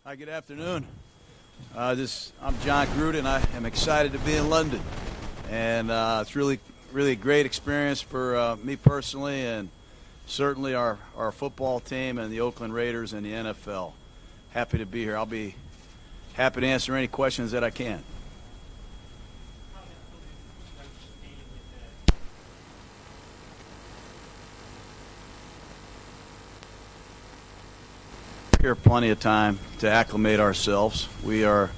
Hi, good afternoon. I'm Jon Gruden. I am excited to be in London, and it's really a great experience for me personally, and certainly our football team and the Oakland Raiders and the NFL. Happy to be here. I'll be happy to answer any questions that I can. Here plenty of time to acclimate ourselves. We are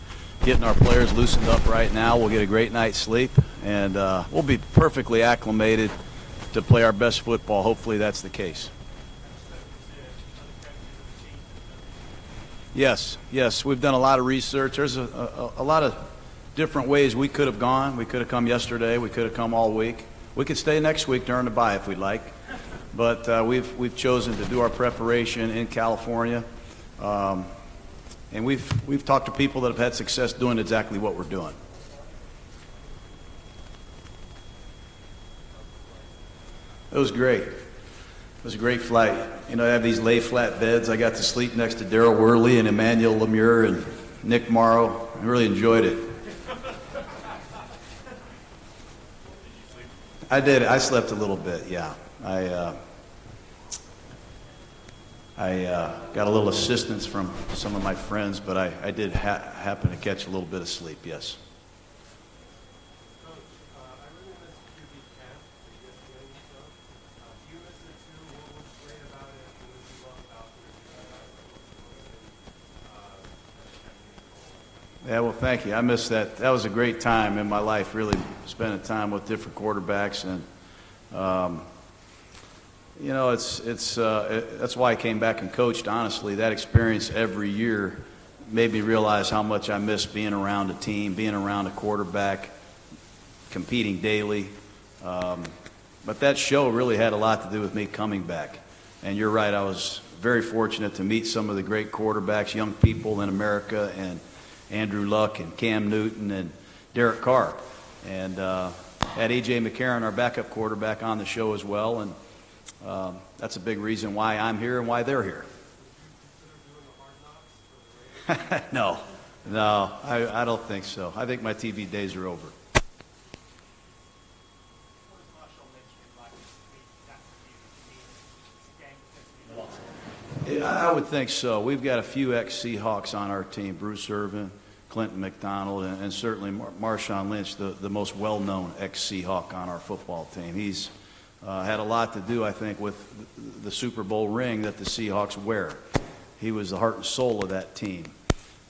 getting our players loosened up right now. We'll get a great night's sleep, and we'll be perfectly acclimated to play our best football. Hopefully that's the case. Yes, we've done a lot of research. There's a lot of different ways we could have gone. We could have come yesterday. We could have come all week. We could stay next week during the bye if we'd like. But we've chosen to do our preparation in California. And we've talked to people that have had success doing exactly what we're doing. It was great. It was a great flight. You know, I have these lay flat beds. I got to sleep next to Darryl Worley and Emmanuel Lemieux and Nick Morrow. I really enjoyed it. I did. I slept a little bit, yeah. I got a little assistance from some of my friends, but I did happen to catch a little bit of sleep, yes. Coach, I really missed QB camp at ESPN and stuff. Do you miss it too? What was great about it? What did you love about it? Yeah, well, thank you. I missed that. That was a great time in my life, really spending time with different quarterbacks. And, you know, that's why I came back and coached, honestly. That experience every year made me realize how much I miss being around a team, being around a quarterback, competing daily. But that show really had a lot to do with me coming back. And you're right, I was very fortunate to meet some of the great quarterbacks, young people in America, and Andrew Luck and Cam Newton and Derek Carr. And had A.J. McCarron, our backup quarterback, on the show as well. And that's a big reason why I'm here and why they're here. No, I don't think so. I think my TV days are over. I would think so. We've got a few ex-Seahawks on our team, Bruce Irvin, Clinton McDonald, and certainly Marshawn Lynch, the most well-known ex-Seahawk on our football team. He's had a lot to do, I think, with the Super Bowl ring that the Seahawks wear. He was the heart and soul of that team.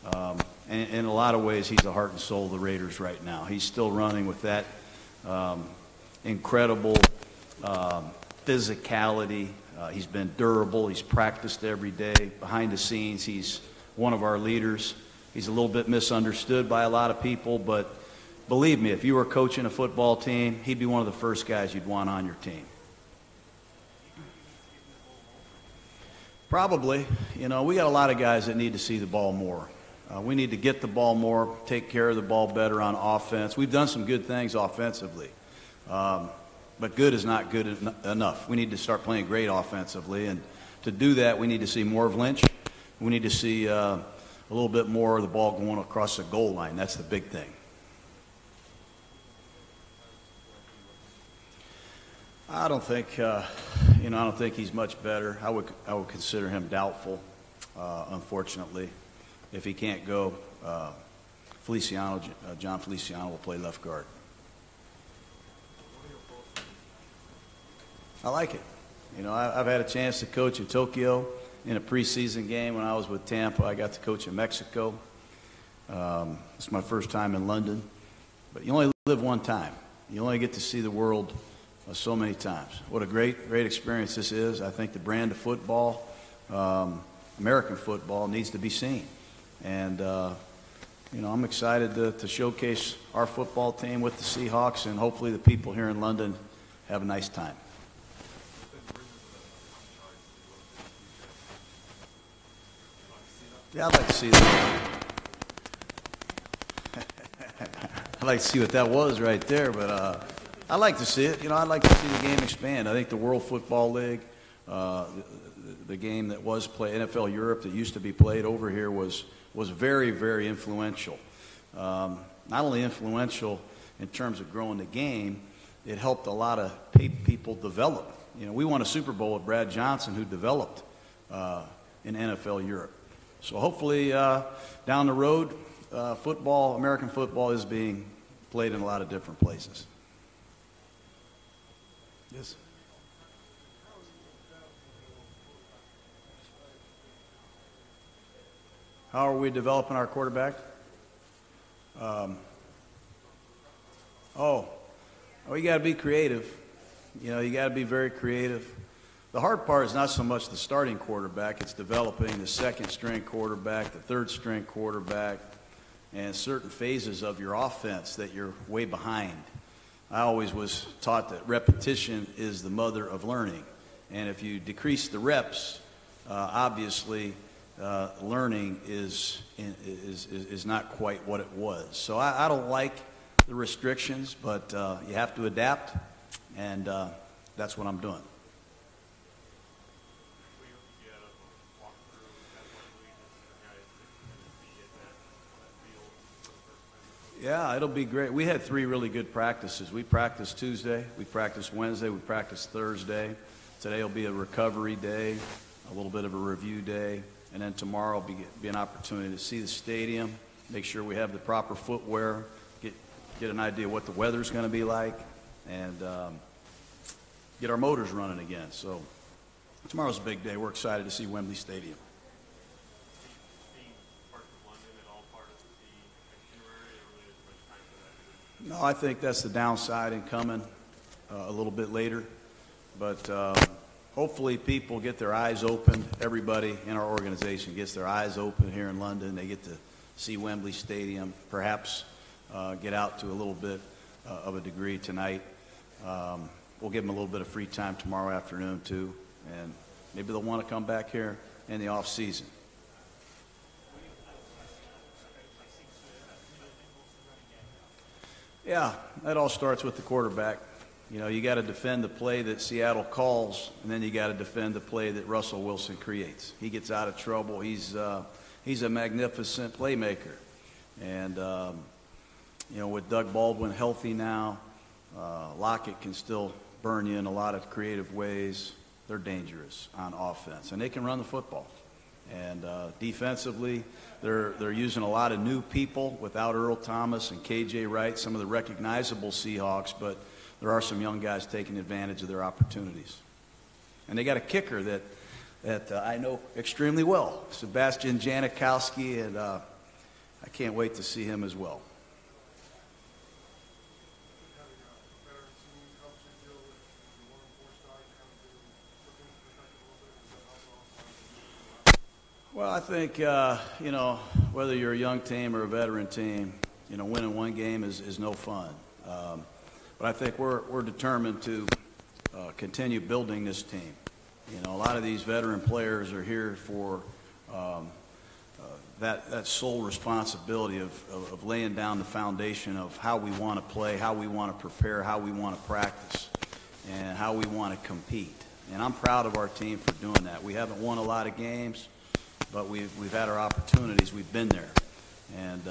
And in a lot of ways, he's the heart and soul of the Raiders right now. He's still running with that incredible physicality. He's been durable. He's practiced every day. Behind the scenes, he's one of our leaders. He's a little bit misunderstood by a lot of people, but believe me, if you were coaching a football team, he'd be one of the first guys you'd want on your team. Probably. You know, we got a lot of guys that need to see the ball more. We need to get the ball more, take care of the ball better on offense. We've done some good things offensively, but good is not good enough. We need to start playing great offensively, and to do that, we need to see more of Lynch. We need to see a little bit more of the ball going across the goal line. That's the big thing. I don't think, I don't think he's much better. I would consider him doubtful, unfortunately. If he can't go, John Feliciano will play left guard. I like it. You know, I've had a chance to coach in Tokyo in a preseason game when I was with Tampa. I got to coach in Mexico. It's my first time in London. But you only live one time. You only get to see the world so many times. What a great experience this is. I think the brand of football, American football, needs to be seen. And, I'm excited to showcase our football team with the Seahawks, and hopefully the people here in London have a nice time. Yeah, I'd like to see that. I'd like to see what that was right there, but I'd like to see it. I'd like to see the game expand. I think the World Football League, the game that was played, NFL Europe that used to be played over here was was very, very influential. Not only influential in terms of growing the game, it helped a lot of people develop. You know, we won a Super Bowl with Brad Johnson, who developed in NFL Europe. So hopefully down the road, football, American football, is being played in a lot of different places. Yes. How are we developing our quarterback? You got to be creative. You know, you got to be very creative. The hard part is not so much the starting quarterback, it's developing the second string quarterback, the third string quarterback, and certain phases of your offense that you're way behind. I always was taught that repetition is the mother of learning. And if you decrease the reps, obviously learning is not quite what it was. So I don't like the restrictions, but you have to adapt, and that's what I'm doing. Yeah, it'll be great. We had 3 really good practices. We practiced Tuesday, we practiced Wednesday, we practiced Thursday. Today will be a recovery day, a little bit of a review day, and then tomorrow will be an opportunity to see the stadium, make sure we have the proper footwear, get an idea what the weather's going to be like, and get our motors running again. So tomorrow's a big day. We're excited to see Wembley Stadium. No, I think that's the downside in coming a little bit later. But hopefully people get their eyes open. Everybody in our organization gets their eyes open here in London. They get to see Wembley Stadium, perhaps get out to a little bit of a degree tonight. We'll give them a little bit of free time tomorrow afternoon, too. And maybe they'll want to come back here in the off season. Yeah, that all starts with the quarterback. You know, you got to defend the play that Seattle calls, and then you got to defend the play that Russell Wilson creates. He gets out of trouble. He's a magnificent playmaker. And, you know, with Doug Baldwin healthy now, Lockett can still burn you in a lot of creative ways. They're dangerous on offense, and they can run the football. And defensively, they're using a lot of new people without Earl Thomas and K.J. Wright, some of the recognizable Seahawks, but there are some young guys taking advantage of their opportunities. And they got a kicker that I know extremely well, Sebastian Janikowski, and I can't wait to see him as well. Well, I think, you know, whether you're a young team or a veteran team, you know, winning one game is no fun. But I think we're determined to continue building this team. You know, a lot of these veteran players are here for that sole responsibility of laying down the foundation of how we want to play, how we want to prepare, how we want to practice, and how we want to compete. And I'm proud of our team for doing that. We haven't won a lot of games, but we've had our opportunities. We've been there. And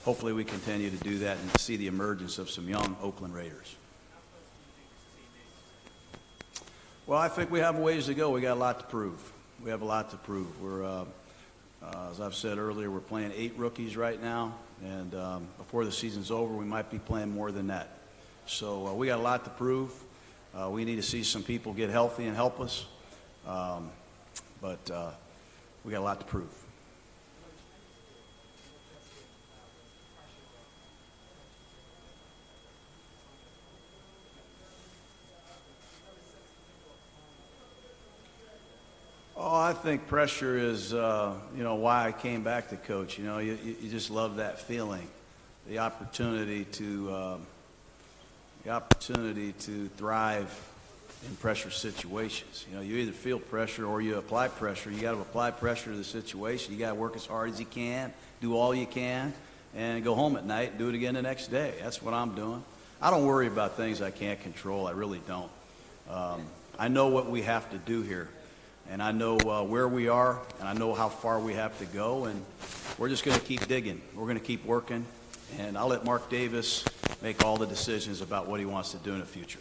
hopefully we continue to do that and see the emergence of some young Oakland Raiders. Well, I think we have a ways to go. We got a lot to prove. We have a lot to prove. We're, as I've said earlier, we're playing 8 rookies right now. And before the season's over, we might be playing more than that. So we got a lot to prove. We need to see some people get healthy and help us. But we got a lot to prove. Oh, I think pressure is, you know, why I came back to coach. You know, you just love that feeling, the opportunity to thrive in pressure situations. You know, you either feel pressure or you apply pressure. You got to apply pressure to the situation. You got to work as hard as you can, do all you can, and go home at night and do it again the next day. That's what I'm doing. I don't worry about things I can't control. I really don't. I know what we have to do here. And I know where we are, and I know how far we have to go, and we're just going to keep digging. We're going to keep working, and I'll let Mark Davis make all the decisions about what he wants to do in the future.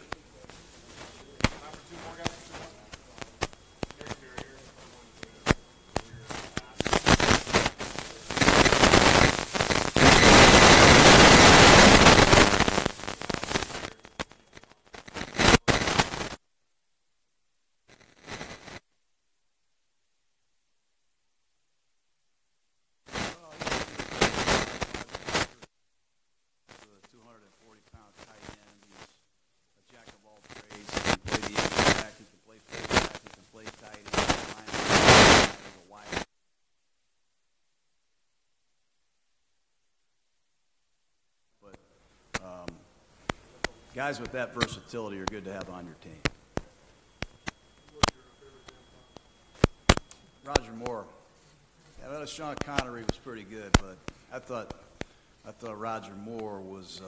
Guys with that versatility are good to have on your team. Roger Moore. Yeah, well, Sean Connery was pretty good, but I thought Roger Moore was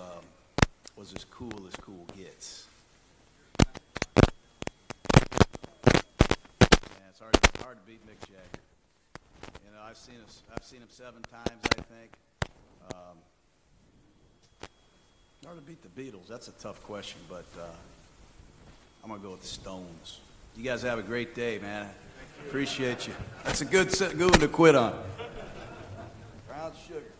as cool gets. Yeah, it's hard to beat Mick Jagger. You know, I've seen him 7 times, I think. Hard to beat the Beatles. That's a tough question, but I'm going to go with the Stones. You guys have a great day, man. Appreciate you. That's a good one to quit on. Brown sugar.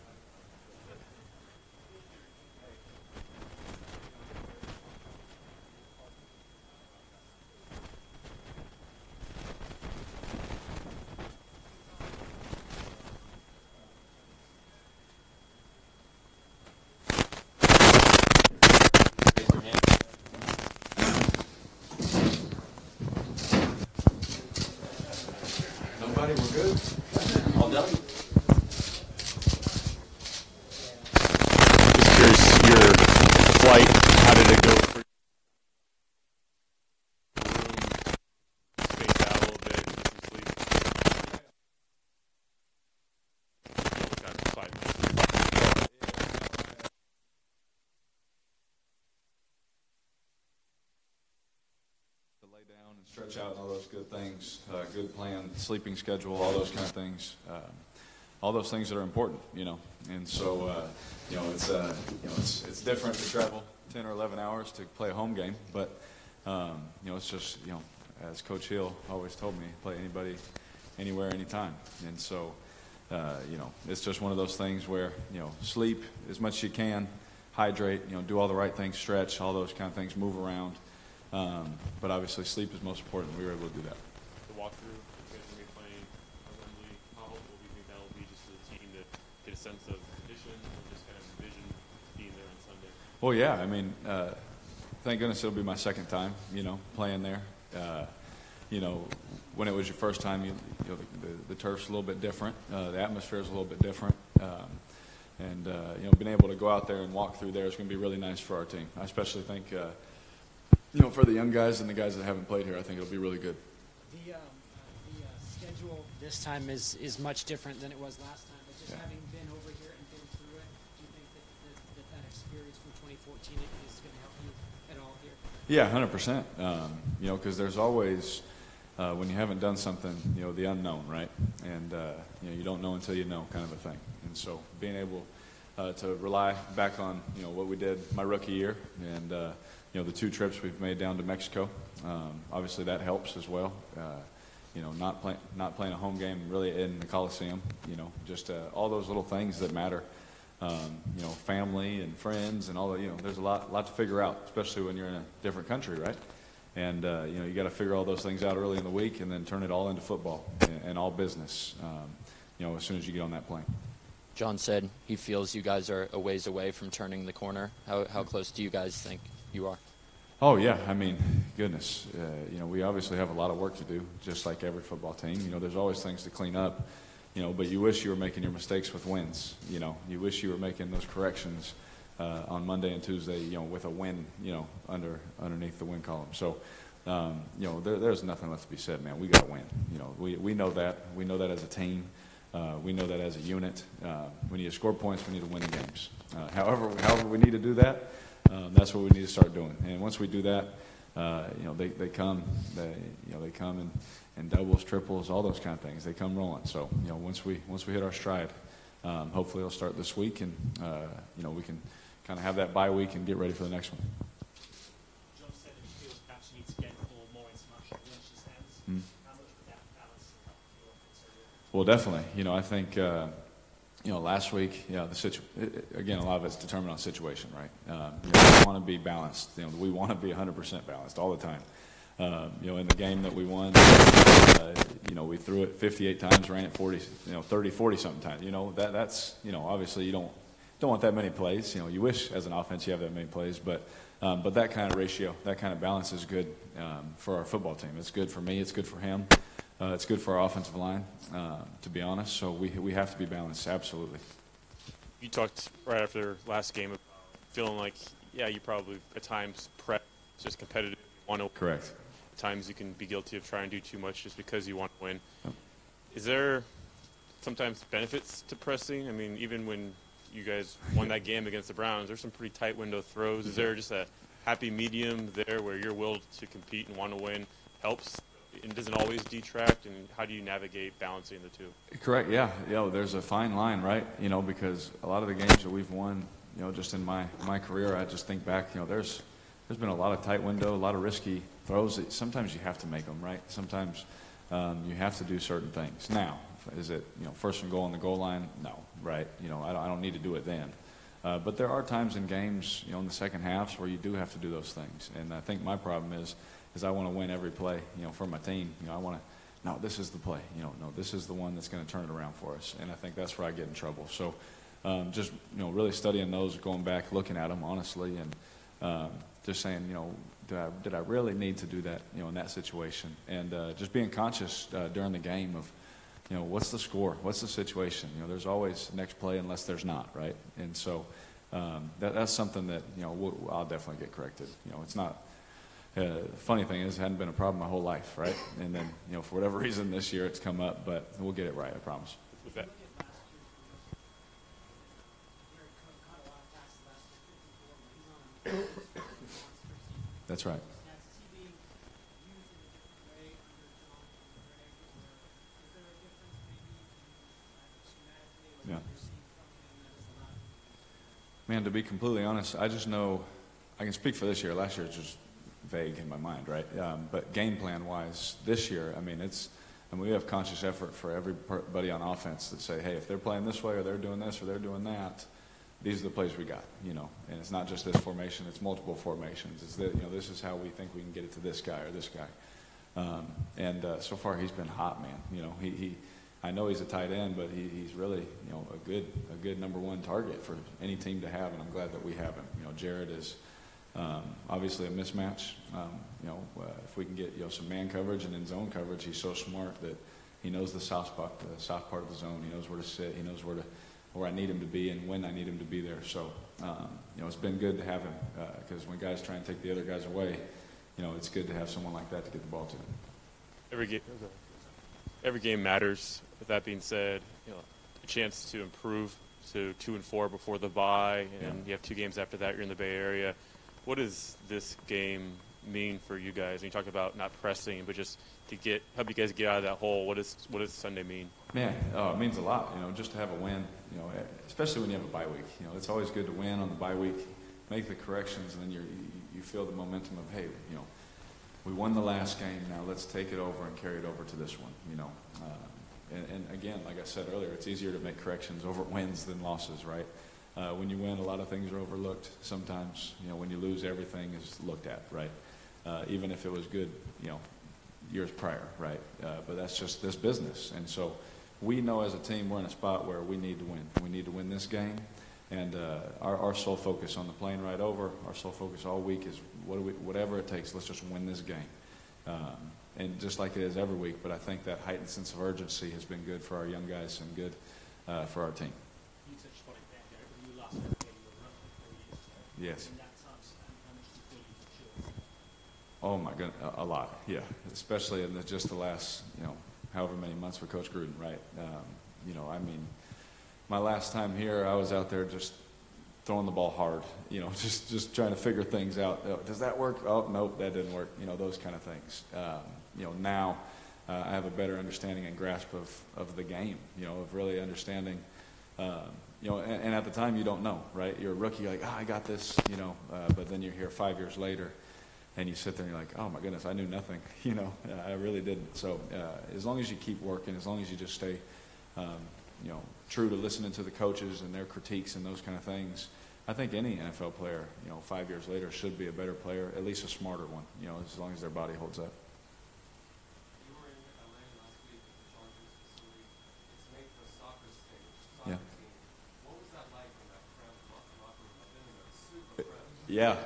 We're good. All done. Just curious, your flight, how did it go for you? Spaced out a little bit, get some sleep. Got 5 minutes. To lay down and stretch out and all those good things, good plan, sleeping schedule, all those kind of things, all those things that are important, you know. And so, it's different to travel 10 or 11 hours to play a home game, but it's just, as Coach Hill always told me, play anybody, anywhere, anytime. And so, it's just one of those things where, sleep as much as you can, hydrate, do all the right things, stretch, all those kind of things, move around. But obviously sleep is most important. We were able to do that. The walkthrough, you guys are going to be playing at Wembley. How helpful do you think that will be just to the team to get a sense of condition and just kind of envision being there on Sunday? Well, yeah. I mean, thank goodness it'll be my second time, playing there. When it was your first time, the turf's a little bit different. The atmosphere is a little bit different. Being able to go out there and walk through there is going to be really nice for our team. I especially think, for the young guys and the guys that haven't played here, I think it'll be really good. The schedule this time is much different than it was last time. But just having been over here and been through it, do you think that experience from 2014 is going to help you at all here? Yeah, 100%. Because there's always, when you haven't done something, the unknown, right? And, you don't know until you know, kind of a thing. And so being able to rely back on, what we did my rookie year and, the 2 trips we've made down to Mexico, obviously that helps as well. Not playing a home game really in the Coliseum, just all those little things that matter. Family and friends and all that. There's a lot to figure out, especially when you're in a different country, right? And you got to figure all those things out early in the week and then turn it all into football and all business. As soon as you get on that plane. John said he feels you guys are a ways away from turning the corner. How close do you guys think you are? Oh, yeah. I mean, goodness. We obviously have a lot of work to do, just like every football team. There's always things to clean up, but you wish you were making your mistakes with wins. You wish you were making those corrections on Monday and Tuesday, with a win, underneath the win column. So, there's nothing left to be said, man. We got to win. We know that. We know that as a team. We know that as a unit. We need to score points. We need to win the games. However we need to do that, that's what we need to start doing. And once we do that, they come in doubles, triples, all those kind of things. They come rolling. So once we hit our stride, hopefully it'll start this week, and we can kind of have that bye week and get ready for the next one. John said that he feels perhaps you need to get the ball more into Marshall Lynch's hands. How much would that balance help your offense? Well, definitely. I think last week, again, a lot of it's determined on situation, right? We want to be balanced. We want to be 100% balanced all the time. In the game that we won, we threw it 58 times, ran it 40 something times. That's obviously you don't want that many plays. You wish as an offense you have that many plays, but that kind of ratio, that kind of balance is good for our football team. It's good for me. It's good for him. It's good for our offensive line, to be honest. So we have to be balanced, absolutely. You talked right after last game about feeling like, you probably at times prep, just competitive, want to. Correct. At times you can be guilty of trying to do too much just because you want to win. Yep. Is there sometimes benefits to pressing? I mean, even when you guys won that game against the Browns, there's some pretty tight window throws. Is there just a happy medium there where your will to compete and want to win helps? And doesn't always detract, and how do you navigate balancing the two? Correct, yeah. There's a fine line, right? Because a lot of the games that we've won, just in my career, I just think back, there's been a lot of tight window, a lot of risky throws. Sometimes you have to make them, right? Sometimes you have to do certain things. Now, is it, first and goal on the goal line? No, right? I don't need to do it then. But there are times in games, in the second halves where you do have to do those things. And I think my problem is I want to win every play, for my team. I want to, no, this is the play. No, this is the one that's going to turn it around for us. And I think that's where I get in trouble. So just, really studying those, going back, looking at them honestly, and just saying, did I really need to do that, in that situation? And just being conscious during the game of, what's the score? What's the situation? There's always next play unless there's not, right? And so that's something that, I'll definitely get corrected. It's not. The funny thing is, it hadn't been a problem my whole life, right? And then, for whatever reason this year it's come up, but we'll get it right, I promise. With that. That's right. Yeah. Man, to be completely honest, I just know, I can speak for this year. Last year it's just vague in my mind, right? But game plan wise, this year, we have conscious effort for everybody on offense that say, hey, if they're playing this way or they're doing this or they're doing that, these are the plays we got, and it's not just this formation, it's multiple formations. It's that, this is how we think we can get it to this guy or this guy. And so far he's been hot, man. I know he's a tight end, but he's really, a good number one target for any team to have, and I'm glad that we have him. Jared is obviously a mismatch. If we can get some man coverage and then zone coverage, he's so smart that he knows the soft part of the zone. He knows where to sit. He knows where I need him to be and when I need him to be there. So it's been good to have him because when guys try and take the other guys away, it's good to have someone like that to get the ball to. Every game matters. With that being said, a chance to improve to 2-4 before the bye, and you have 2 games after that. You're in the Bay Area. What does this game mean for you guys? And you talk about not pressing, but just to help you guys get out of that hole. What does Sunday mean? Man, it means a lot. Just to have a win. Especially when you have a bye week. It's always good to win on the bye week, make the corrections, and then you feel the momentum of, hey, we won the last game. Now let's take it over and carry it over to this one. And again, like I said earlier, it's easier to make corrections over wins than losses, right? When you win, a lot of things are overlooked. Sometimes, when you lose, everything is looked at, right? Even if it was good, years prior, right? But that's just this business. And so we know as a team we're in a spot where we need to win. We need to win this game. And our sole focus on the plane ride over, our sole focus all week is whatever it takes, let's just win this game. And just like it is every week, but I think that heightened sense of urgency has been good for our young guys and good for our team. You touched upon it there, Derek, when you last had a game, you were roughly 4 years. Yes. In that time span, how much do you feel you've matured? Oh my goodness, a lot, yeah. Especially in just the last, however many months with Coach Gruden, right? My last time here, I was out there just throwing the ball hard, just trying to figure things out. Does that work? Oh, nope, that didn't work. Those kind of things. Now I have a better understanding and grasp of the game, of really understanding, and at the time you don't know, right? You're a rookie, you're like, I got this, but then you're here 5 years later and you sit there and you're like, oh my goodness, I knew nothing, I really didn't. So as long as you keep working, as long as you just stay, true to listening to the coaches and their critiques and those kind of things, I think any NFL player, 5 years later should be a better player, at least a smarter one, as long as their body holds up. You were in LA last week at the Chargers facility. It's made for a soccer stage, Yeah. team. What was that like in that cramped locker room? I've been in there. It's super cramped. Yeah,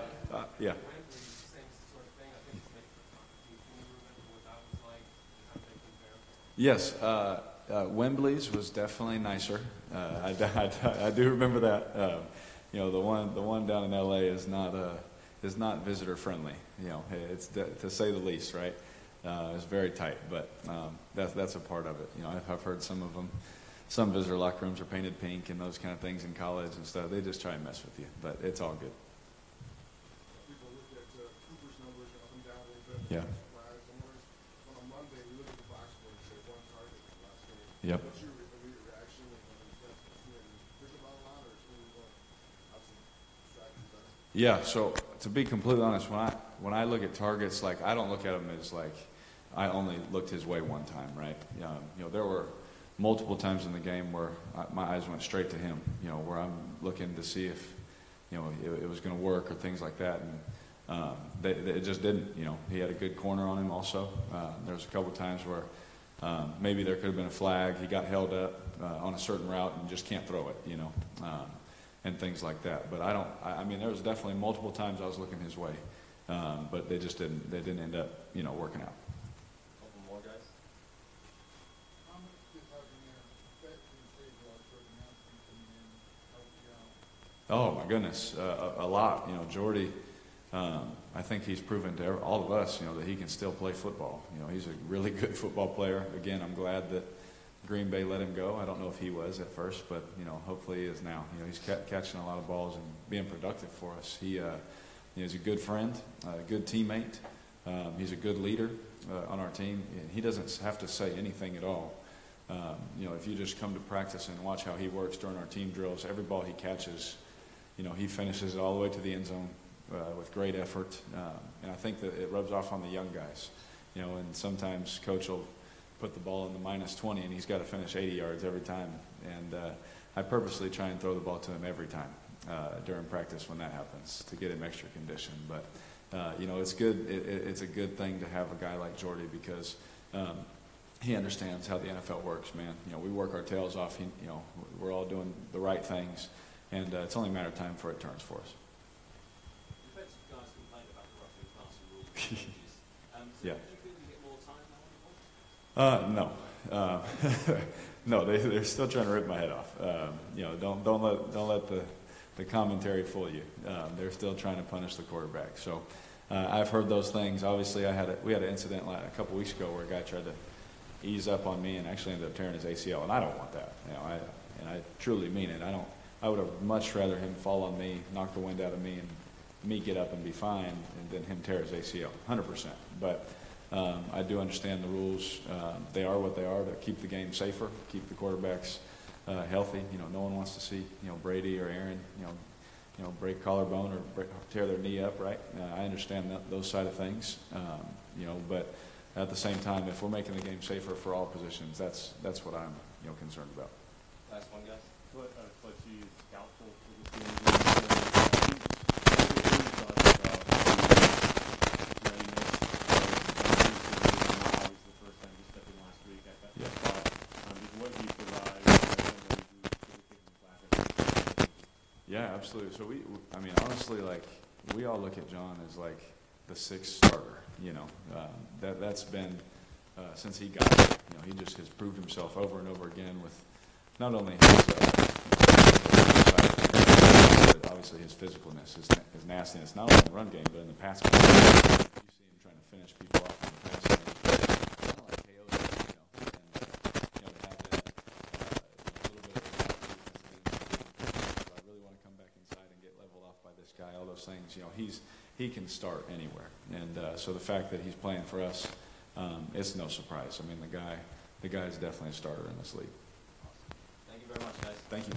yeah. Wembley, same sort of thing. I think it's made for a soccer team. Can you remember what that was like and how they compare? Yes, Wembley's was definitely nicer. I do remember that. The one down in LA is not visitor friendly. It's to say the least, right? It's very tight, but that's a part of it. I've heard some visitor locker rooms are painted pink and those kind of things in college and stuff. They just try and mess with you, but it's all good. People look at Cooper's numbers up and down a little bit. Yeah. On a Monday, we look at the box score and say one target in the last game. Yep. What's your immediate reaction? Think about a lot, or is it have some strategy better? Yeah. So to be completely honest, when I look at targets, like I don't look at them as like I only looked his way one time, right? There were multiple times in the game where my eyes went straight to him. Where I'm looking to see if it was going to work or things like that, and it just didn't. He had a good corner on him also. There was a couple times where maybe there could have been a flag. He got held up on a certain route and just can't throw it, and things like that. But I mean, there was definitely multiple times I was looking his way, but they didn't end up, working out. Couple more guys. How much did Jordy Nelson coming in help you out? Oh my goodness, a lot. Jordy, I think he's proven to all of us, that he can still play football. He's a really good football player. Again, I'm glad that Green Bay let him go. I don't know if he was at first, but hopefully he is now. He's catching a lot of balls and being productive for us. He's a good friend, a good teammate. He's a good leader on our team, and he doesn't have to say anything at all. If you just come to practice and watch how he works during our team drills, every ball he catches, he finishes it all the way to the end zone with great effort. And I think that it rubs off on the young guys. And sometimes coach will put the ball in the -20 and he's got to finish 80 yards every time. And I purposely try and throw the ball to him every time during practice when that happens to get him extra condition. But, it's good. It's a good thing to have a guy like Jordy because he understands how the NFL works, man. We work our tails off. We're all doing the right things. And it's only a matter of time before it turns for us. Defensive guys complain about the roughing passing rules changes. Yeah. Do you feel you get more time now on the ball? No. No, they're still trying to rip my head off. Don't let the commentary fool you. They're still trying to punish the quarterback. So I've heard those things. Obviously, we had an incident a couple weeks ago where a guy tried to ease up on me and actually ended up tearing his ACL, and I don't want that. I truly mean it. I would have much rather him fall on me, knock the wind out of me, and me get up and be fine, and then him tear his ACL, 100%. But I do understand the rules. They are what they are to keep the game safer, keep the quarterbacks healthy. No one wants to see Brady or Aaron break collarbone or tear their knee up, right? I understand those side of things, but at the same time, if we're making the game safer for all positions, that's what I'm concerned about. Last one, guys. But he's doubtful for the team. Yeah, absolutely. So honestly, we all look at Jon as like the sixth starter. That's been since he got here. He just has proved himself over and over again with not only his but obviously his physicalness, his nastiness, not only in the run game but in the pass game. You see him trying to finish people off in the pass game. Kind of like KO, and to have that a little bit of a I really want to come back inside and those things, he can start anywhere. And so the fact that he's playing for us, it's no surprise. I mean, the guy's definitely a starter in this league. Thank you very much, guys. Thank you.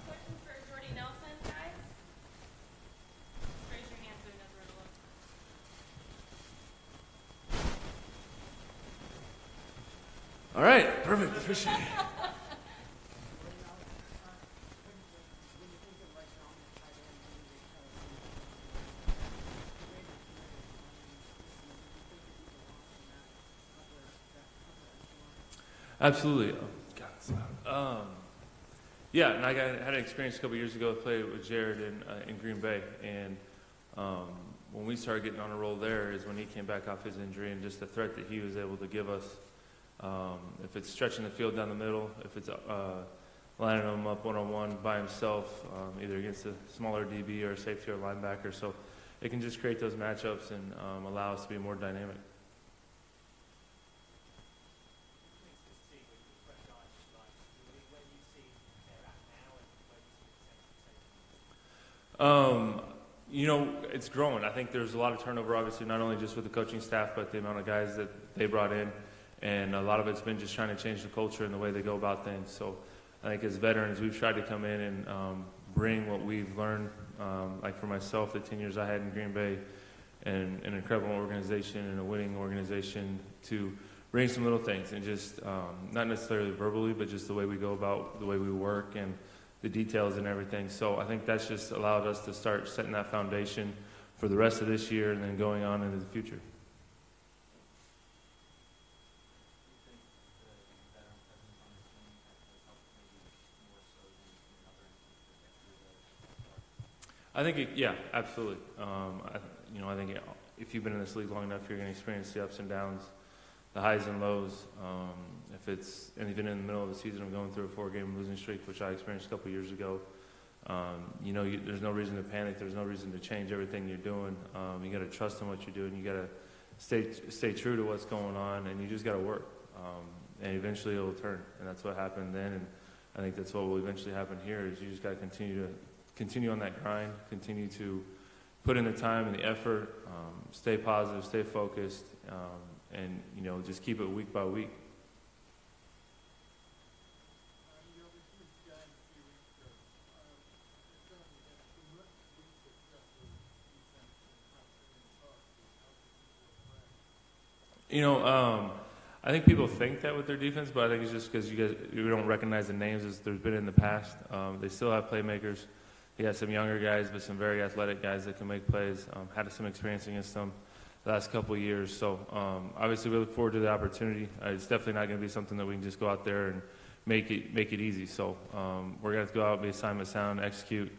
Questions for Jordy Nelson, guys? Just raise your hand so he knows where to look. All right, perfect. Appreciate it. Absolutely. Oh, God, it's loud. Yeah, and I had an experience a couple years ago. I played with Jared in Green Bay, and when we started getting on a roll there is when he came back off his injury, and just the threat that he was able to give us. If it's stretching the field down the middle, if it's lining him up one-on-one by himself, either against a smaller DB or a safety or linebacker, so it can just create those matchups and allow us to be more dynamic. It's growing. I think there's a lot of turnover, obviously, not only just with the coaching staff, but the amount of guys that they brought in. And a lot of it's been just trying to change the culture and the way they go about things. So I think as veterans, we've tried to come in and bring what we've learned, like for myself, the 10 years I had in Green Bay, and an incredible organization and a winning organization, to bring some little things and just not necessarily verbally, but just the way we go about, the way we work and the details and everything. So I think that's just allowed us to start setting that foundation for the rest of this year and then going on into the future. I think, yeah, absolutely. I think if you've been in this league long enough, you're going to experience the ups and downs, the highs and lows. If it's anything in the middle of the season, I'm going through a 4-game losing streak, which I experienced a couple years ago. There's no reason to panic. There's no reason to change everything you're doing. You got to trust in what you're doing. You got to stay true to what's going on, and you just got to work. And eventually it'll turn, and that's what happened then. And I think that's what will eventually happen here. Is you just got to continue on that grind, continue to put in the time and the effort, stay positive, stay focused, and just keep it week by week. I think people think that with their defense, but I think it's just because you don't recognize the names as there's been in the past. They still have playmakers. They got some younger guys, but some very athletic guys that can make plays. Had some experience against them the last couple of years. So obviously we look forward to the opportunity. It's definitely not going to be something that we can just go out there and make it easy. So we're going to have to go out, be assignment sound, execute,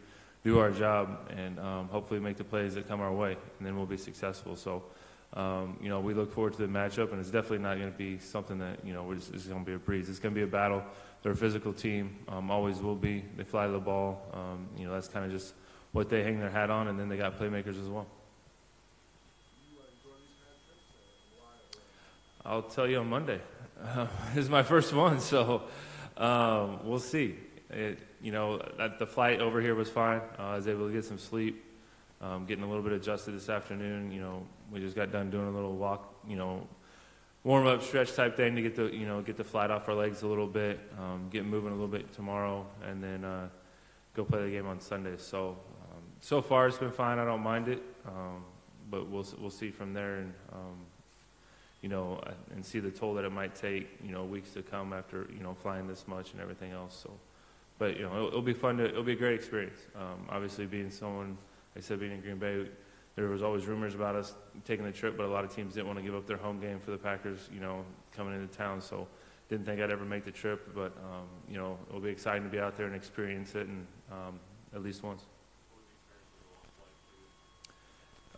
do our job, and hopefully make the plays that come our way, and then we'll be successful. So We look forward to the matchup, and it's definitely not going to be something that, it's going to be a breeze. It's going to be a battle. They're a physical team, always will be. They fly to the ball. That's kind of just what they hang their hat on, and then they got playmakers as well. I'll tell you on Monday. This is my first one, so we'll see. The flight over here was fine. I was able to get some sleep, getting a little bit adjusted this afternoon. We just got done doing a little walk, warm-up stretch type thing to get the flight off our legs a little bit, get moving a little bit tomorrow, and then go play the game on Sunday. So far it's been fine. I don't mind it, but we'll see from there, and and see the toll that it might take, weeks to come after, flying this much and everything else. So, but, it'll be fun it'll be a great experience. Obviously being someone, like I said, being in Green Bay, there was always rumors about us taking the trip, but a lot of teams didn't want to give up their home game for the Packers, coming into town. So didn't think I'd ever make the trip, but, it'll be exciting to be out there and experience it, and at least once.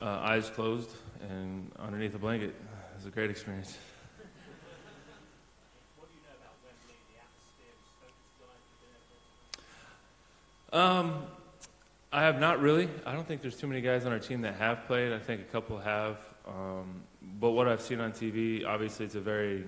Eyes closed and underneath a blanket. It was a great experience. What do you know about Wembley, the atmosphere, I have not really. I don't think there's too many guys on our team that have played. I think a couple have. But what I've seen on TV, obviously it's a very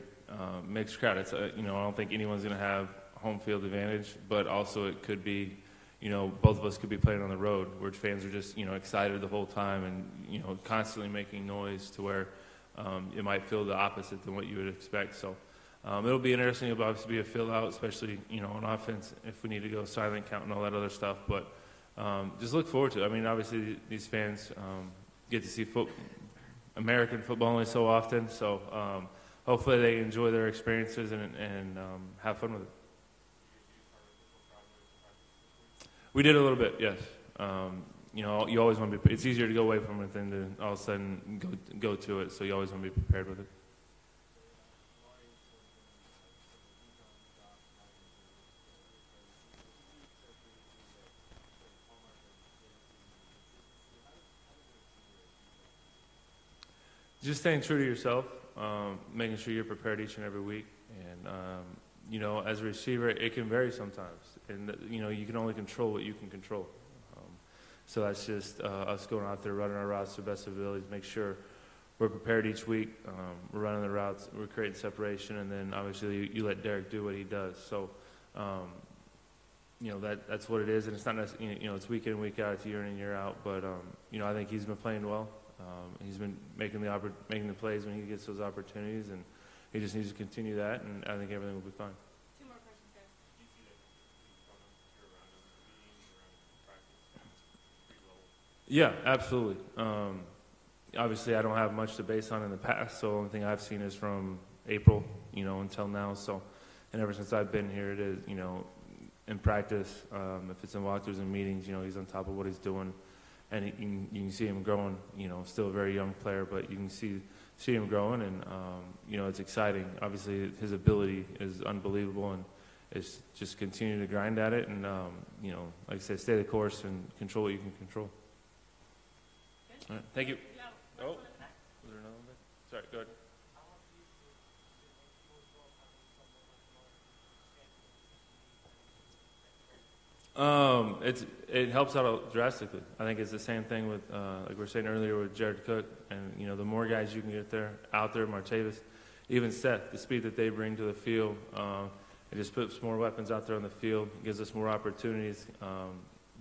mixed crowd. I don't think anyone's going to have home field advantage, but also it could be, both of us could be playing on the road where fans are just, excited the whole time and, constantly making noise to where it might feel the opposite than what you would expect. So it'll be interesting. It'll obviously be a fill out, especially, on offense if we need to go silent count and all that other stuff. But just look forward to it. I mean, obviously these fans get to see American football only so often. So hopefully they enjoy their experiences and have fun with it. We did a little bit, yes. You always want to be. It's easier to go away from it than to all of a sudden go to it. So you always want to be prepared with it. Just staying true to yourself, making sure you're prepared each and every week, and as a receiver, it can vary sometimes, and you can only control what you can control. So that's just us going out there, running our routes to the best of abilities, make sure we're prepared each week. We're running the routes, we're creating separation, and then obviously you let Derek do what he does. So, that's what it is, and it's not necessarily, it's week in, week out, it's year in and year out. But I think he's been playing well. He's been making the plays when he gets those opportunities, and he just needs to continue that, and I think everything will be fine. Two more questions, guys. Do you see that he's fun you're around him, meetings, around practice, pretty well? Yeah, absolutely. Obviously, I don't have much to base on in the past, so the only thing I've seen is from April, until now. So, and ever since I've been here, it is, in practice, if it's in walkthroughs and meetings, he's on top of what he's doing. And you can see him growing, still a very young player, but you can see him growing, and, it's exciting. Obviously, his ability is unbelievable, and it's just continue to grind at it and, like I said, stay the course and control what you can control. Good. All right, thank you. Yeah, Oh, last one in the back. was there another one there? Sorry, go ahead. It helps out drastically. I think it's the same thing with, like we were saying earlier with Jared Cook, and the more guys you can get out there, Martavis, even Seth, the speed that they bring to the field, it just puts more weapons out there on the field, gives us more opportunities,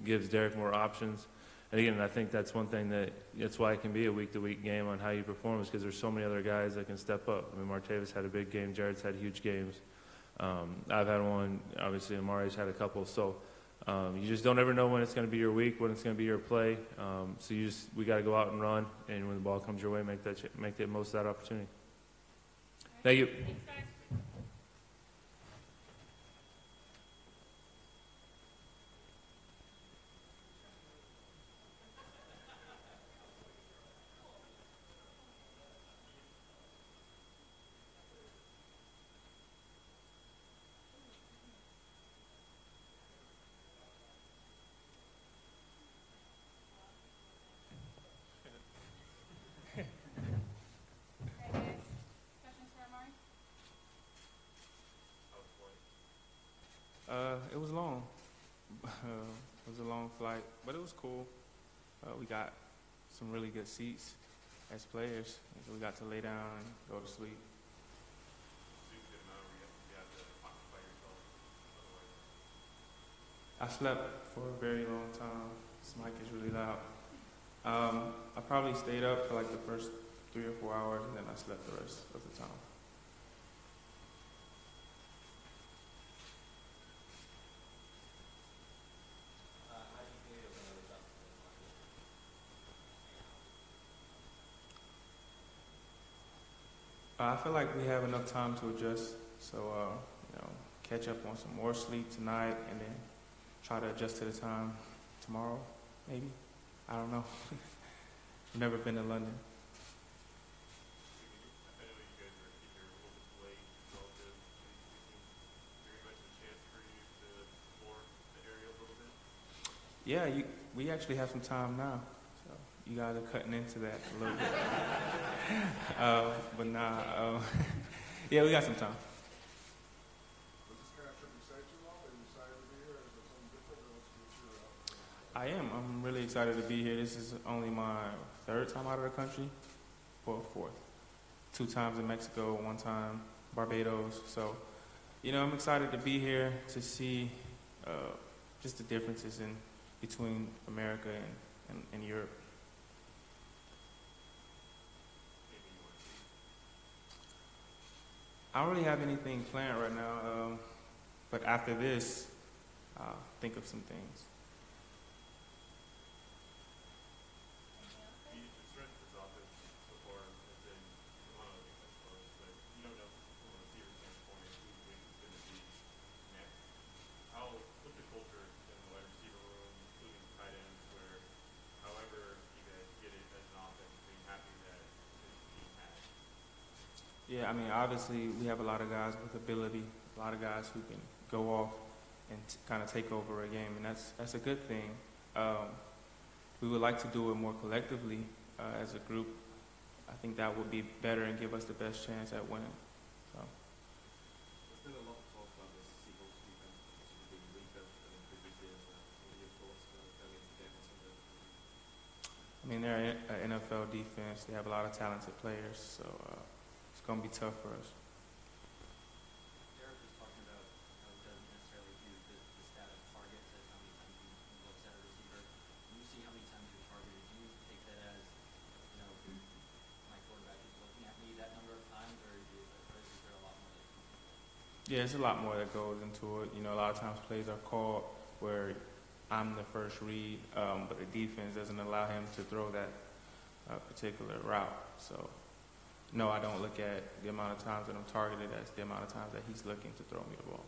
gives Derek more options. And again, I think that's one thing that's why it can be a week-to-week game on how you perform, is because there's so many other guys that can step up. I mean, Martavis had a big game, Jared's had huge games. I've had one, obviously Amari's had a couple, so. You just don't ever know when it's going to be your week, when it's going to be your play. So we got to go out and run, and when the ball comes your way, make the most of that opportunity. Thank you. Thanks, guys. was long. It was a long flight, but it was cool. We got some really good seats as players, and so we got to lay down and go to sleep. I slept for a very long time. This mic is really loud. I probably stayed up for like the first 3 or 4 hours, and then I slept the rest of the time. I feel like we have enough time to adjust, so catch up on some more sleep tonight, and then try to adjust to the time tomorrow, maybe. I don't know. I've never been to London. Yeah, we actually have some time now, so you guys are cutting into that a little bit. But nah, yeah, we got some time. I am. I'm really excited to be here. This is only my 3rd time out of the country, or 4th. 2 times in Mexico, 1 time Barbados. So, I'm excited to be here to see just the differences between America and Europe. I don't really have anything planned right now, but after this, I'll think of some things. Yeah, I mean, obviously we have a lot of guys with ability, a lot of guys who can go off and kind of take over a game, and that's a good thing. We would like to do it more collectively as a group. I think that would be better and give us the best chance at winning. So. There's been a lot of talk about this Seahawks defense being weaker than in previous years. What are your thoughts going into the game on Sunday? I mean, they're an NFL defense. They have a lot of talented players, so it's going to be tough for us. Derek was talking about how he doesn't necessarily do the stat of targets as how many times he looks at a receiver. When you see how many times you're targeted, do you take that as, my quarterback is looking at me that number of times, or is there a lot more that comes into it? Yeah, there's a lot more that goes into it. A lot of times plays are called where I'm the first read, but the defense doesn't allow him to throw that particular route. So, no, I don't look at the amount of times that I'm targeted as the amount of times that he's looking to throw me the ball.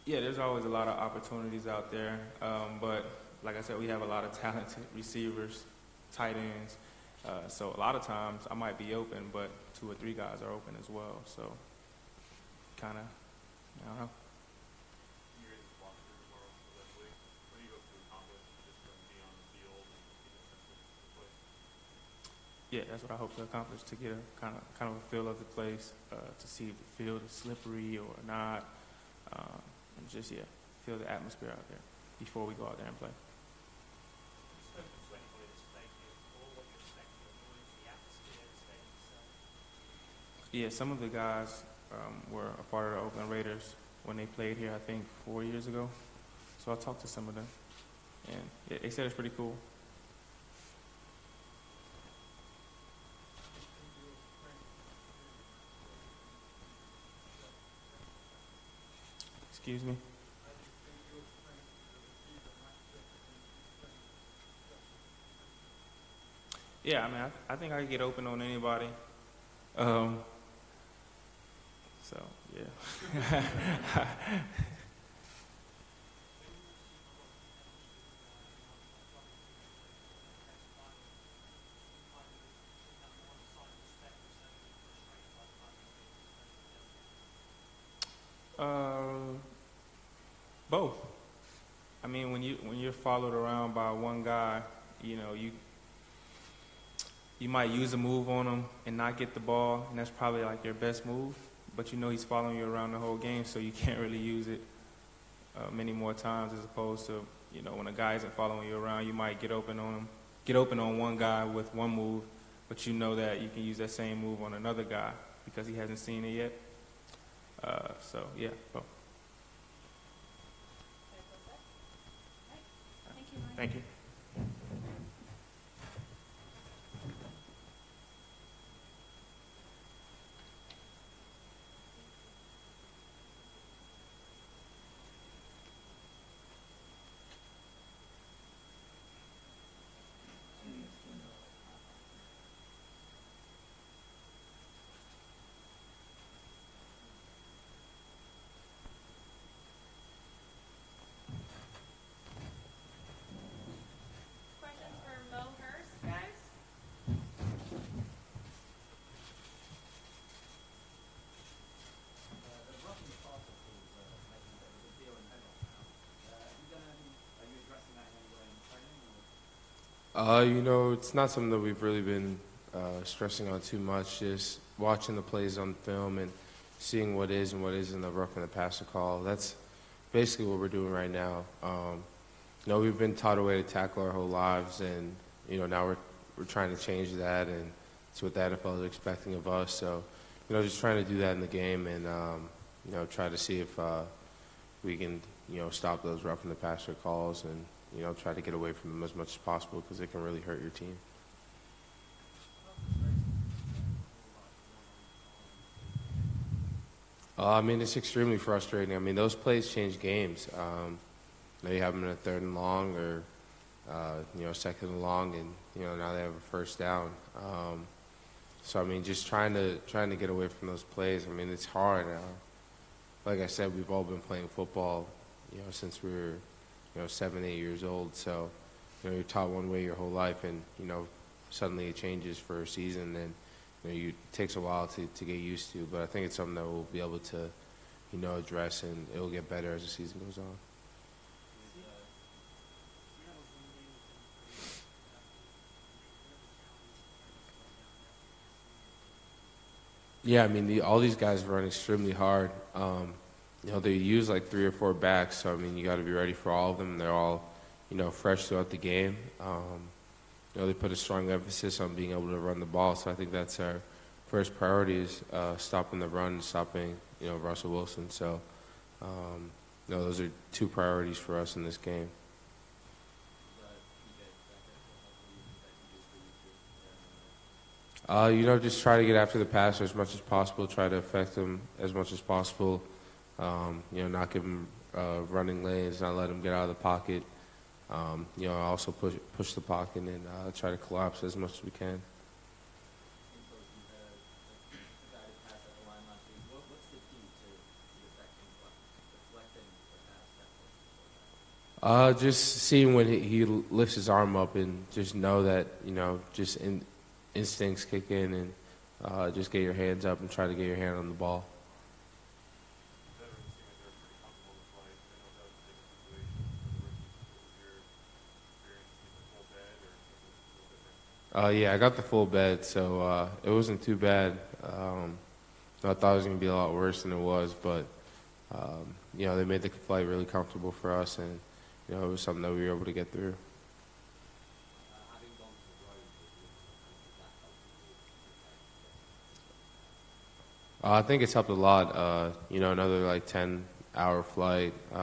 Yeah, there's always a lot of opportunities out there, but like I said, we have a lot of talented receivers, tight ends, so a lot of times I might be open, but 2 or 3 guys are open as well, so kind of, I don't know. Yeah, that's what I hope to accomplish, to get a kind of a feel of the place, to see if the field is slippery or not, and just, feel the atmosphere out there before we go out there and play. Yeah, some of the guys were a part of the Oakland Raiders when they played here, I think, 4 years ago. So I talked to some of them, and they said it's pretty cool. Excuse me? Yeah, I mean, I think I could get open on anybody. So, yeah. Both. I mean, when you're followed around by one guy, you know, you might use a move on him and not get the ball, and that's probably like your best move. But you know he's following you around the whole game, so you can't really use it many more times as opposed to, you know, when a guy isn't following you around, you might get open on one guy with one move, but you know that you can use that same move on another guy because he hasn't seen it yet. So, yeah. So. Thank you. Questions for Mo Hurst, guys? The roughing the passer calls making a bit of a deal in general now. Are you addressing that in any way in training? You know, it's not something that we've really been stressing on too much. Just watching the plays on film and seeing what is and what isn't the roughing the passer call. That's basically what we're doing right now. You know, we've been taught a way to tackle our whole lives, and you know, now we're trying to change that, and it's what the NFL is expecting of us. So, you know, just trying to do that in the game, and you know, try to see if we can, you know, stop those roughing the passer calls, and you know, try to get away from them as much as possible because it can really hurt your team. I mean, it's extremely frustrating. I mean, those plays change games. Now you have them in a 3rd and long, or you know, 2nd and long, and you know, now they have a 1st down. So I mean, just trying to get away from those plays. I mean, it's hard. Like I said, we've all been playing football, you know, since we were, you know, 7, 8 years old. So, you know, you're taught one way your whole life, and you know, suddenly it changes for a season, and you know, it takes a while to get used to. But I think it's something that we'll be able to, you know, address, and it will get better as the season goes on. Yeah, I mean, all these guys run extremely hard. You know, they use like 3 or 4 backs, so I mean, you got to be ready for all of them. They're all, you know, fresh throughout the game. You know, they put a strong emphasis on being able to run the ball, so I think that's our first priority is stopping the run, stopping, you know, Russell Wilson. So, you know, those are 2 priorities for us in this game. You know, just try to get after the passer as much as possible, try to affect them as much as possible. You know, not give them running lanes, not let them get out of the pocket. You know, also push the pocket and try to collapse as much as we can. Just seeing when he lifts his arm up and just know that, you know, just instincts kick in, and just get your hands up and try to get your hand on the ball. Yeah, I got the full bed, so it wasn't too bad. I thought it was going to be a lot worse than it was, but you know, they made the flight really comfortable for us, and you know, it was something that we were able to get through. I think it's helped a lot. You know, another like 10-hour flight. You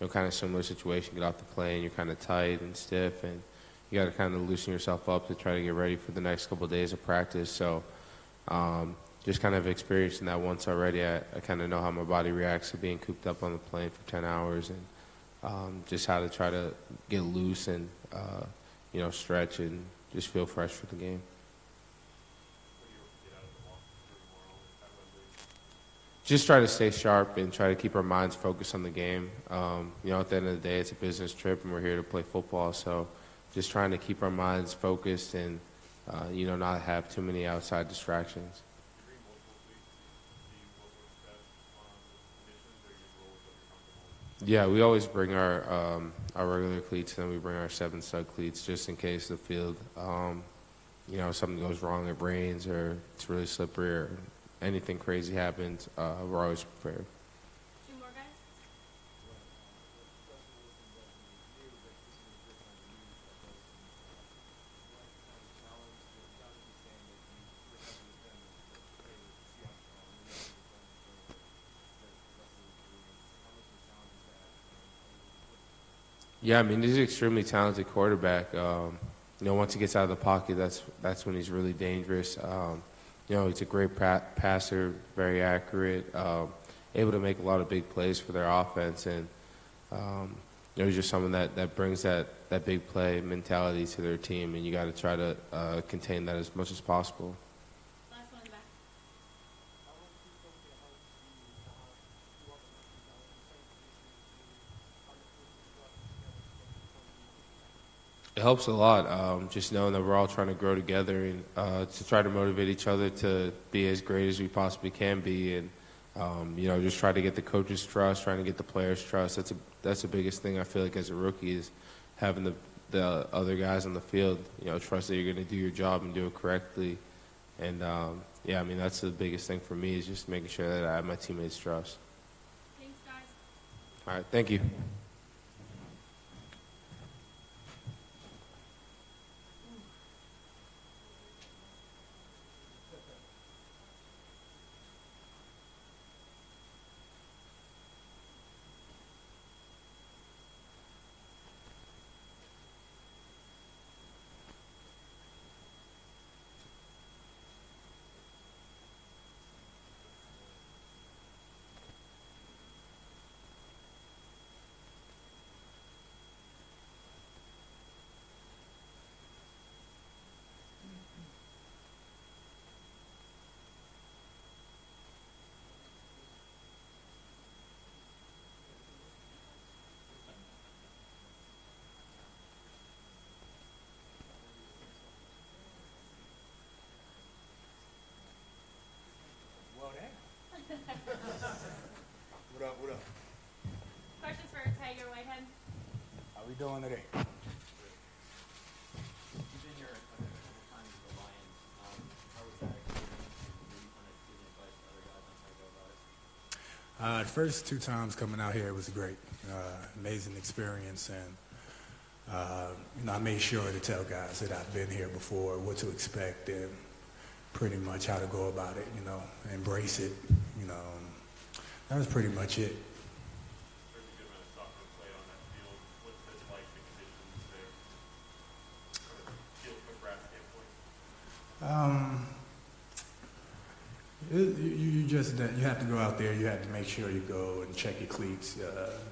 know, kind of similar situation. Get off the plane, you're kind of tight and stiff, and you got to kind of loosen yourself up to try to get ready for the next couple of days of practice. So, just kind of experiencing that once already. I kind of know how my body reacts to being cooped up on the plane for 10 hours, and just how to try to get loose and you know, stretch and just feel fresh for the game. Just try to stay sharp and try to keep our minds focused on the game. You know, at the end of the day, it's a business trip, and we're here to play football. So just trying to keep our minds focused and, you know, not have too many outside distractions. Yeah, we always bring our regular cleats, and then we bring our 7 stud cleats just in case the field, something goes wrong, it rains or it's really slippery or anything crazy happens. We're always prepared. 2 more guys. Yeah, I mean, he's an extremely talented quarterback. Once he gets out of the pocket, that's when he's really dangerous. He's a great passer, very accurate, able to make a lot of big plays for their offense, and he's just someone that brings that big play mentality to their team, and you got to try to contain that as much as possible. Last one in the back. It helps a lot, just knowing that we're all trying to grow together and to try to motivate each other to be as great as we possibly can be, and just try to get the coaches' trust, trying to get the players' trust. That's the biggest thing I feel like as a rookie is having the other guys on the field, trust that you're going to do your job and do it correctly. And that's the biggest thing for me is just making sure that I have my teammates' trust. Thanks, guys. All right, thank you. What up? Questions for Tahir Whitehead? How we doing today? You've been here a couple times with the Lions. How was that experience? And maybe kind of giving advice to other guys on how to go about it? The first 2 times coming out here was great. Amazing experience, and I made sure to tell guys that I've been here before, what to expect, and pretty much how to go about it, embrace it, That was pretty much it. There's a good amount of soccer play on that field. What's it like, the conditions there? From a field footgrass standpoint? You have to go out there. You have to make sure you go and check your cleats.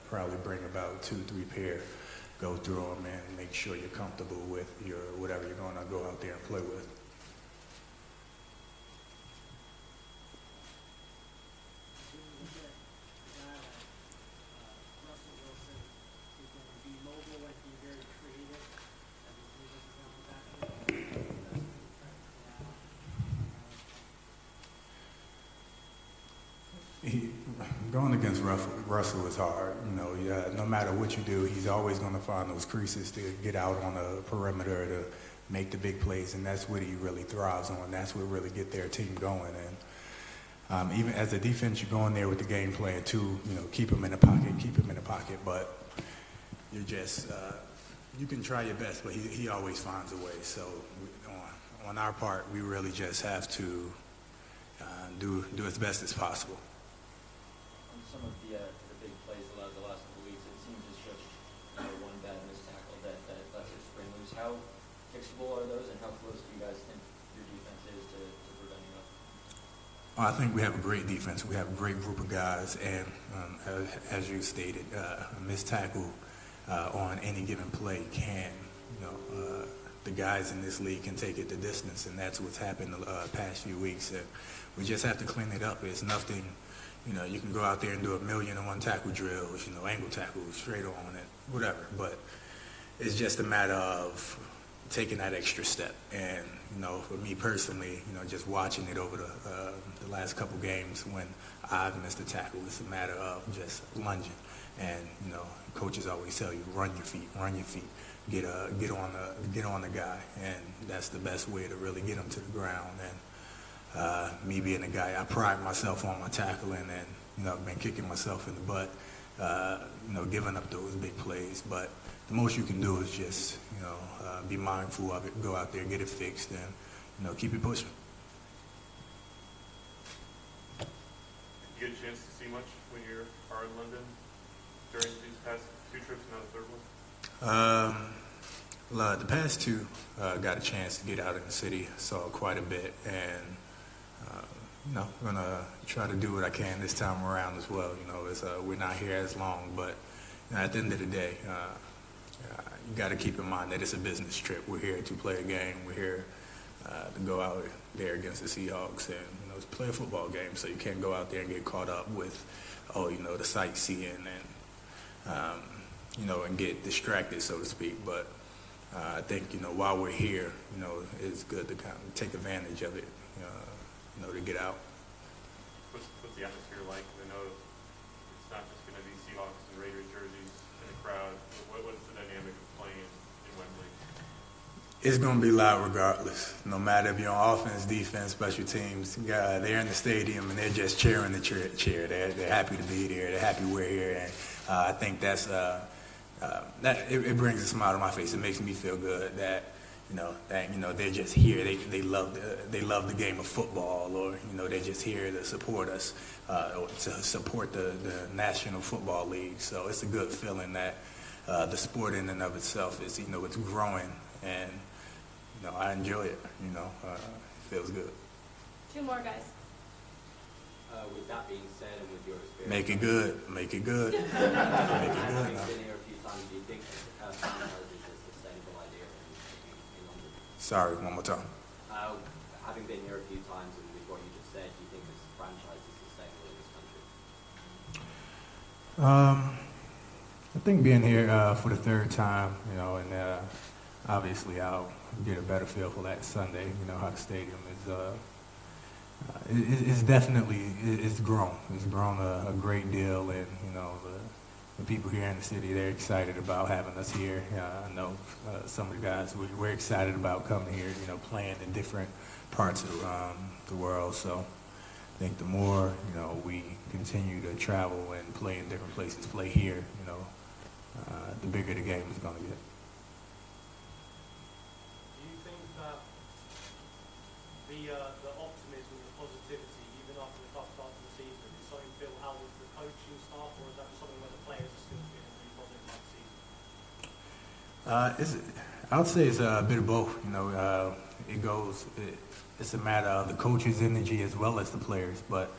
Probably bring about 2-3 pair. Go through them and make sure you're comfortable with whatever you're going to go out there and play with. Going against Russell is hard. No matter what you do, he's always going to find those creases to get out on the perimeter to make the big plays, and that's what he really thrives on. That's what really get their team going. And even as a defense, you go in there with the game plan too. Keep him in the pocket. But you're just you can try your best, but he always finds a way. So on our part, we really just have to do as best as possible. Some of the big plays the last couple of weeks, it seems it's just one bad missed tackle that lets it spring loose. How fixable are those, and how close do you guys think your defense is to preventing that? I think we have a great defense. We have a great group of guys, and as you stated, a missed tackle on any given play can, the guys in this league can take it the distance, and that's what's happened the past few weeks. And we just have to clean it up. It's nothing. You can go out there and do 1,000,001 tackle drills, angle tackles, straight on it, whatever. But it's just a matter of taking that extra step. And, for me personally, just watching it over the last couple games when I've missed a tackle, it's a matter of just lunging. And, coaches always tell you, run your feet, get on the guy. And that's the best way to really get him to the ground. And me being a guy, I pride myself on my tackling, and, I've been kicking myself in the butt, giving up those big plays. But the most you can do is just, be mindful of it, go out there, get it fixed, and, keep it pushing. Did you get a chance to see much when you are in London during these past 2 trips, and now the third one? The past 2, got a chance to get out in the city, saw quite a bit, and, I'm going to try to do what I can this time around as well. We're not here as long, but at the end of the day, you got to keep in mind that it's a business trip. We're here to play a game. We're here to go out there against the Seahawks and, to play a football game. So you can't go out there and get caught up with, the sightseeing and, and get distracted, so to speak. But I think, while we're here, it's good to kind of take advantage of it, to get out. What's the atmosphere like? I know it's not just going to be Seahawks and Raiders jerseys in the crowd. What's the dynamic of playing in Wembley? It's going to be loud regardless. No matter if you're on offense, defense, special teams, they're in the stadium and they're just cheering the cheer. They're happy to be there. They're happy we're here. And I think that's it brings a smile to my face. It makes me feel good that they're just here. They love the game of football, or they're just here to support us, or to support the National Football League. So it's a good feeling that the sport in and of itself is it's growing, and I enjoy it. It feels good. 2 more, guys. With that being said, and with your experience, Make it good. Make it good. having been here a few times, do you think the franchise is a sustainable idea in London? Sorry, one more time. Having been here a few times, and with what you just said, do you think this franchise is sustainable in this country? I think being here for the 3rd time, and obviously I'll get a better feel for that Sunday. How the stadium is definitely it's grown. It's grown a great deal, and the people here in the city, they're excited about having us here. I know some of the guys, we're excited about coming here, playing in different parts of the world. So I think the more, we continue to travel and play in different places, play here, the bigger the game is going to get. Do you think that the optimism, the positivity, even after the tough start to the season, is something built out of the coaching staff, or is that something where the players are still feeling really positive about the season? I would say it's a bit of both. It's a matter of the coach's energy as well as the players. But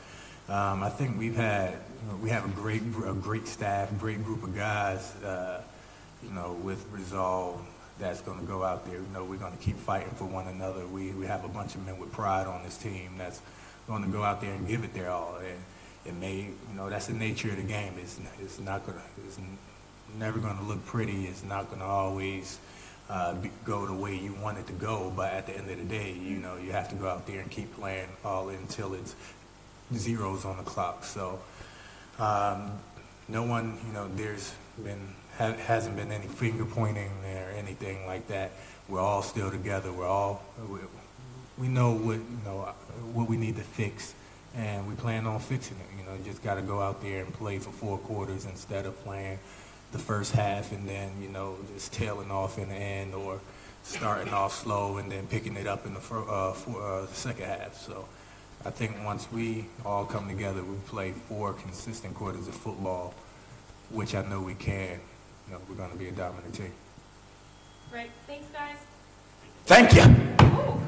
I think we have a great staff, great group of guys, with resolve that's going to go out there. We're going to keep fighting for one another. We have a bunch of men with pride on this team that's going to go out there and give it their all. And it may, that's the nature of the game. It's never going to look pretty. It's not going to always go the way you want it to go. But at the end of the day, you have to go out there and keep playing all until it's zeros on the clock. So no one, hasn't been any finger pointing or anything like that. We're all still together. We know what we need to fix, and we plan on fixing it. Just got to go out there and play for 4 quarters instead of playing the first half and then just tailing off in the end, or starting off slow and then picking it up in the second half. So I think once we all come together, we play 4 consistent quarters of football, which I know we can. We're going to be a dominant team. Great. Thanks, guys. Thank you. Ooh.